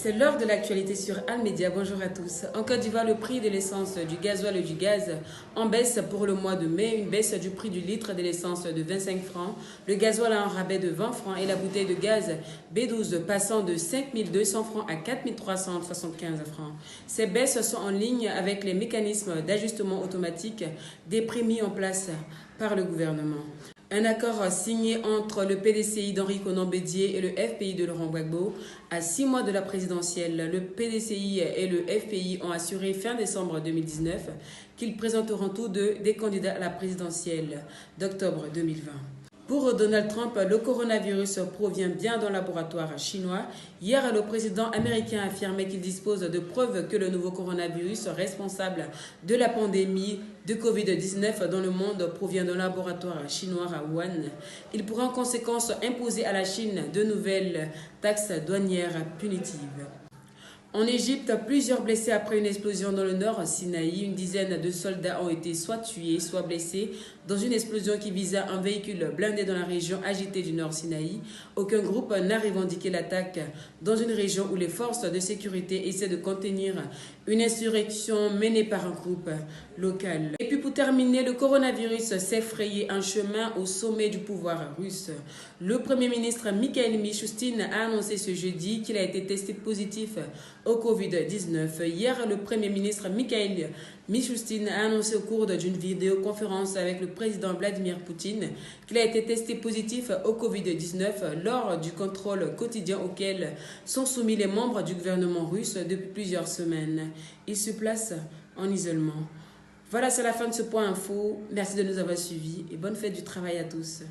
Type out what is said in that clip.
C'est l'heure de l'actualité sur Al-Média. Bonjour à tous. En Côte d'Ivoire, le prix de l'essence, du gasoil et du gaz en baisse pour le mois de mai. Une baisse du prix du litre de l'essence de 25 francs. Le gasoil a un rabais de 20 francs et la bouteille de gaz B12 passant de 5 200 francs à 4 375 francs. Ces baisses sont en ligne avec les mécanismes d'ajustement automatique des prix mis en place par le gouvernement. Un accord signé entre le PDCI d'Henri Konan Bédié et le FPI de Laurent Gbagbo à 6 mois de la présidentielle. Le PDCI et le FPI ont assuré fin décembre 2019 qu'ils présenteront tous deux des candidats à la présidentielle d'octobre 2020. Pour Donald Trump, le coronavirus provient bien d'un laboratoire chinois. Hier, le président américain affirmait qu'il dispose de preuves que le nouveau coronavirus responsable de la pandémie de Covid-19 dans le monde provient d'un laboratoire chinois à Wuhan. Il pourrait en conséquence imposer à la Chine de nouvelles taxes douanières punitives. En Égypte, plusieurs blessés après une explosion dans le nord Sinaï. Une dizaine de soldats ont été soit tués, soit blessés dans une explosion qui visait un véhicule blindé dans la région agitée du nord Sinaï. Aucun groupe n'a revendiqué l'attaque dans une région où les forces de sécurité essaient de contenir une insurrection menée par un groupe local. Et puis pour terminer, le coronavirus s'est frayé un chemin au sommet du pouvoir russe. Le Premier ministre Mikhail Mishustin a annoncé ce jeudi qu'il a été testé positif au Covid-19. Hier, le Premier ministre Mikhail Mishustin a annoncé au cours d'une vidéoconférence avec le président Vladimir Poutine qu'il a été testé positif au Covid-19 lors du contrôle quotidien auquel sont soumis les membres du gouvernement russe depuis plusieurs semaines. Il se place en isolement. Voilà, c'est la fin de ce point info. Merci de nous avoir suivis et bonne fête du travail à tous.